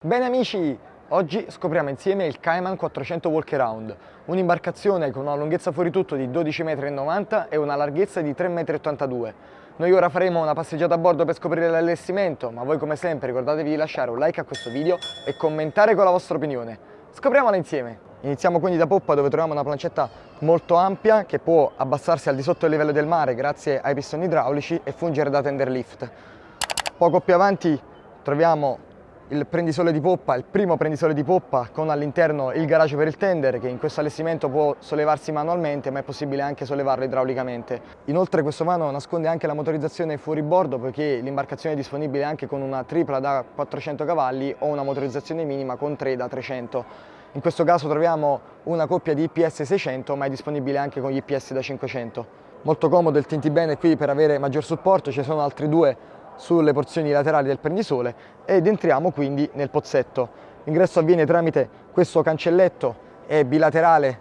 Bene amici, oggi scopriamo insieme il Cayman 400 Walkaround, un'imbarcazione con una lunghezza fuori tutto di 12,90 m e una larghezza di 3,82 m. Noi ora faremo una passeggiata a bordo per scoprire l'allestimento, ma voi come sempre ricordatevi di lasciare un like a questo video e commentare con la vostra opinione. Scopriamola insieme! Iniziamo quindi da poppa, dove troviamo una plancetta molto ampia che può abbassarsi al di sotto del livello del mare grazie ai pistoni idraulici e fungere da tender lift. Poco più avanti troviamo il prendisole di poppa, il primo prendisole di poppa con all'interno il garage per il tender, che in questo allestimento può sollevarsi manualmente, ma è possibile anche sollevarlo idraulicamente. Inoltre questo vano nasconde anche la motorizzazione fuoribordo, poiché l'imbarcazione è disponibile anche con una tripla da 400 cavalli o una motorizzazione minima con 3 da 300. In questo caso troviamo una coppia di IPS 600, ma è disponibile anche con gli IPS da 500. Molto comodo il Tintibene qui per avere maggior supporto, ci sono altri due sulle porzioni laterali del prendisole ed entriamo quindi nel pozzetto. L'ingresso avviene tramite questo cancelletto, è bilaterale,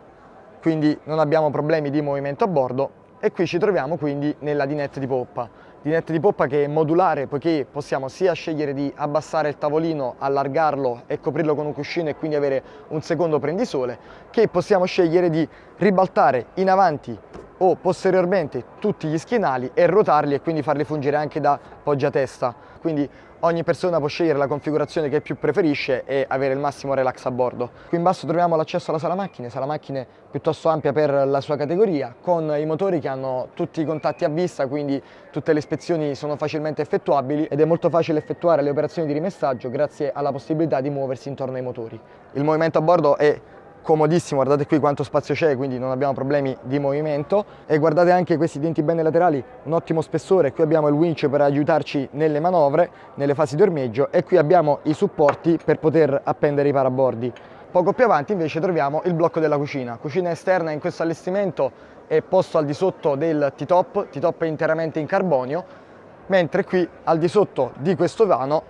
quindi non abbiamo problemi di movimento a bordo, e qui ci troviamo quindi nella dinette di poppa. Dinette di poppa che è modulare, poiché possiamo sia scegliere di abbassare il tavolino, allargarlo e coprirlo con un cuscino e quindi avere un secondo prendisole, che possiamo scegliere di ribaltare in avanti o posteriormente tutti gli schienali e ruotarli e quindi farli fungere anche da poggiatesta. Quindi ogni persona può scegliere la configurazione che più preferisce e avere il massimo relax a bordo. Qui in basso troviamo l'accesso alla sala macchine piuttosto ampia per la sua categoria, con i motori che hanno tutti i contatti a vista, quindi tutte le ispezioni sono facilmente effettuabili ed è molto facile effettuare le operazioni di rimessaggio grazie alla possibilità di muoversi intorno ai motori. Il movimento a bordo è comodissimo, guardate qui quanto spazio c'è, quindi non abbiamo problemi di movimento, e guardate anche questi Tintibene laterali, un ottimo spessore. Qui abbiamo il winch per aiutarci nelle manovre, nelle fasi di ormeggio, e qui abbiamo i supporti per poter appendere i parabordi. Poco più avanti invece troviamo il blocco della cucina esterna. In questo allestimento è posto al di sotto del T-top, T-top è interamente in carbonio, mentre qui al di sotto di questo vano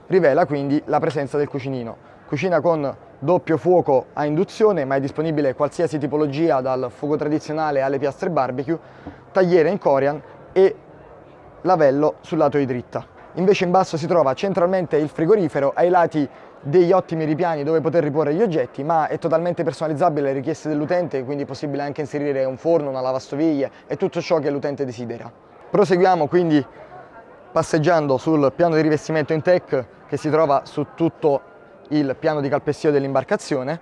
rivela quindi la presenza del cucinino. Cucina con doppio fuoco a induzione, ma è disponibile qualsiasi tipologia, dal fuoco tradizionale alle piastre barbecue, tagliere in corian e lavello sul lato di dritta. Invece in basso si trova centralmente il frigorifero, ai lati degli ottimi ripiani dove poter riporre gli oggetti, ma è totalmente personalizzabile alle richieste dell'utente, quindi è possibile anche inserire un forno, una lavastoviglie e tutto ciò che l'utente desidera. Proseguiamo quindi passeggiando sul piano di rivestimento in tech che si trova su tutto il piano di calpestio dell'imbarcazione,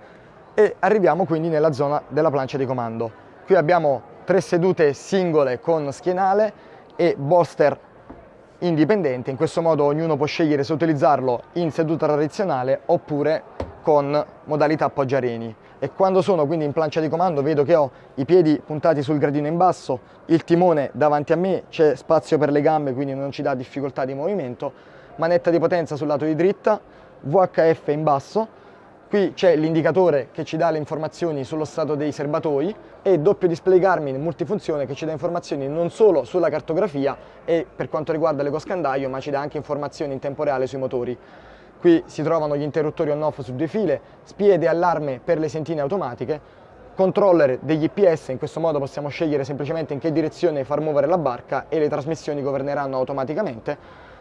e arriviamo quindi nella zona della plancia di comando. Qui abbiamo 3 sedute singole con schienale e bolster indipendente. In questo modo ognuno può scegliere se utilizzarlo in seduta tradizionale oppure con modalità poggiareni. E quando sono quindi in plancia di comando vedo che ho i piedi puntati sul gradino in basso, il timone davanti a me, c'è spazio per le gambe quindi non ci dà difficoltà di movimento, manetta di potenza sul lato di dritta, VHF in basso, qui c'è l'indicatore che ci dà le informazioni sullo stato dei serbatoi, e doppio display Garmin multifunzione che ci dà informazioni non solo sulla cartografia e per quanto riguarda l'ecoscandaio, ma ci dà anche informazioni in tempo reale sui motori. Qui si trovano gli interruttori on-off su 2 file, spie di allarme per le sentine automatiche, controller degli IPS. In questo modo possiamo scegliere semplicemente in che direzione far muovere la barca e le trasmissioni governeranno automaticamente,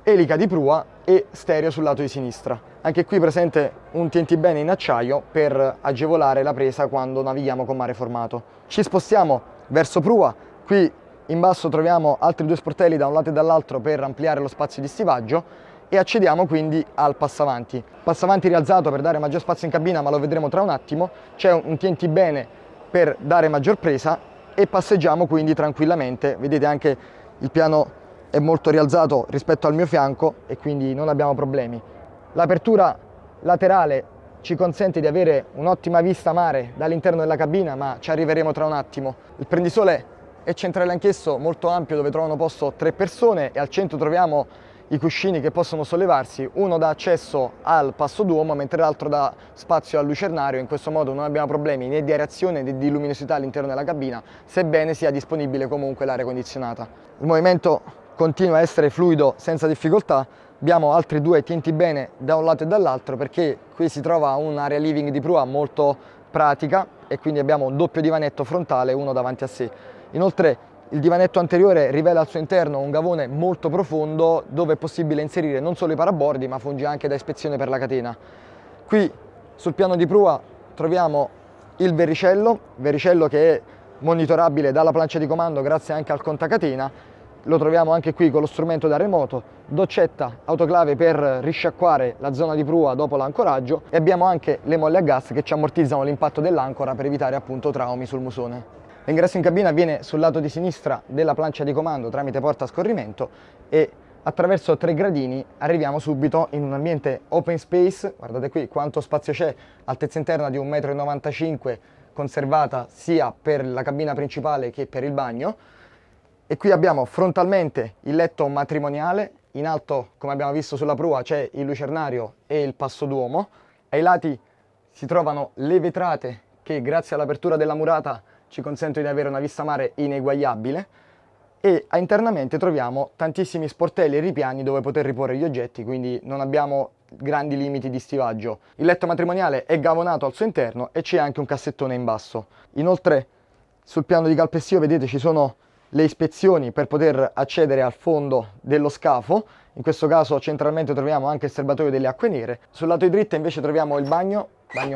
elica di prua e stereo sul lato di sinistra. Anche qui presente un Tintibene in acciaio per agevolare la presa quando navighiamo con mare formato. Ci spostiamo verso prua, qui in basso troviamo altri 2 sportelli da un lato e dall'altro per ampliare lo spazio di stivaggio, e accediamo quindi al passavanti. Passavanti rialzato per dare maggior spazio in cabina, ma lo vedremo tra un attimo. C'è un Tintibene per dare maggior presa e passeggiamo quindi tranquillamente. Vedete anche il piano è molto rialzato rispetto al mio fianco e quindi non abbiamo problemi. L'apertura laterale ci consente di avere un'ottima vista mare dall'interno della cabina, ma ci arriveremo tra un attimo. Il prendisole è centrale anch'esso, molto ampio, dove trovano posto 3 persone, e al centro troviamo i cuscini che possono sollevarsi, uno dà accesso al passo d'uomo mentre l'altro dà spazio al lucernario. In questo modo non abbiamo problemi né di aerazione né di luminosità all'interno della cabina, sebbene sia disponibile comunque l'aria condizionata. Il movimento continua a essere fluido senza difficoltà. Abbiamo altri 2 Tintibene da un lato e dall'altro, perché qui si trova un'area living di prua molto pratica e quindi abbiamo un doppio divanetto frontale, uno davanti a sé. Inoltre Il divanetto anteriore rivela al suo interno un gavone molto profondo dove è possibile inserire non solo i parabordi ma funge anche da ispezione per la catena. Qui sul piano di prua troviamo il vericello che è monitorabile dalla plancia di comando grazie anche al contacatena. Lo troviamo anche qui con lo strumento da remoto, doccetta autoclave per risciacquare la zona di prua dopo l'ancoraggio e abbiamo anche le molle a gas che ci ammortizzano l'impatto dell'ancora per evitare appunto traumi sul musone. L'ingresso in cabina avviene sul lato di sinistra della plancia di comando tramite porta a scorrimento e attraverso 3 gradini arriviamo subito in un ambiente open space. Guardate qui quanto spazio c'è, altezza interna di 1,95 m conservata sia per la cabina principale che per il bagno. E qui abbiamo frontalmente il letto matrimoniale, in alto come abbiamo visto sulla prua c'è il lucernario e il passo d'uomo, ai lati si trovano le vetrate che grazie all'apertura della murata ci consentono di avere una vista mare ineguagliabile e internamente troviamo tantissimi sportelli e ripiani dove poter riporre gli oggetti, quindi non abbiamo grandi limiti di stivaggio. Il letto matrimoniale è gavonato al suo interno e c'è anche un cassettone in basso. Inoltre sul piano di calpestio vedete ci sono le ispezioni per poter accedere al fondo dello scafo. In questo caso centralmente troviamo anche il serbatoio delle acque nere. Sul lato di dritta invece troviamo il bagno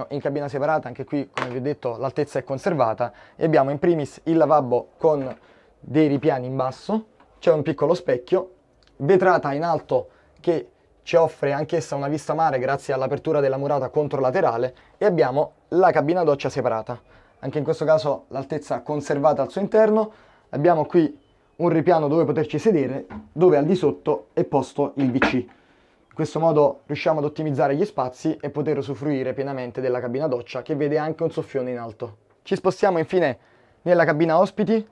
in cabina separata, anche qui come vi ho detto l'altezza è conservata e abbiamo in primis il lavabo con dei ripiani in basso, c'è un piccolo specchio, vetrata in alto che ci offre anch'essa una vista mare grazie all'apertura della murata controlaterale e abbiamo la cabina doccia separata, anche in questo caso l'altezza conservata al suo interno. Abbiamo qui un ripiano dove poterci sedere, dove al di sotto è posto il WC. In questo modo riusciamo ad ottimizzare gli spazi e poter usufruire pienamente della cabina doccia che vede anche un soffione in alto. Ci spostiamo infine nella cabina ospiti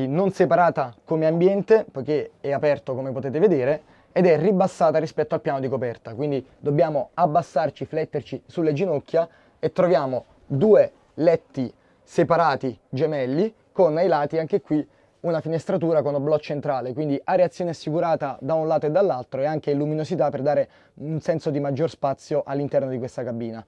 non separata come ambiente poiché è aperto come potete vedere ed è ribassata rispetto al piano di coperta, quindi dobbiamo abbassarci, fletterci sulle ginocchia e troviamo 2 letti separati gemelli con ai lati anche qui una finestratura con oblò centrale, quindi areazione assicurata da un lato e dall'altro e anche luminosità per dare un senso di maggior spazio all'interno di questa cabina.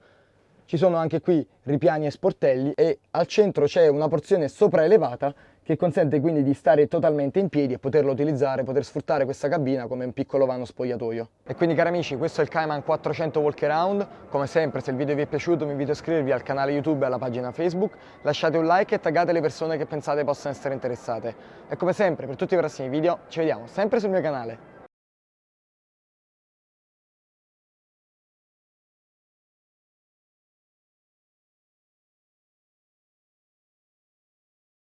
Ci sono anche qui ripiani e sportelli e al centro c'è una porzione sopraelevata che consente quindi di stare totalmente in piedi e poterlo utilizzare, poter sfruttare questa cabina come un piccolo vano spogliatoio. E quindi cari amici, questo è il Cayman 400 Walkaround. Come sempre, se il video vi è piaciuto vi invito a iscrivervi al canale YouTube e alla pagina Facebook, lasciate un like e taggate le persone che pensate possano essere interessate. E come sempre, per tutti i prossimi video ci vediamo sempre sul mio canale.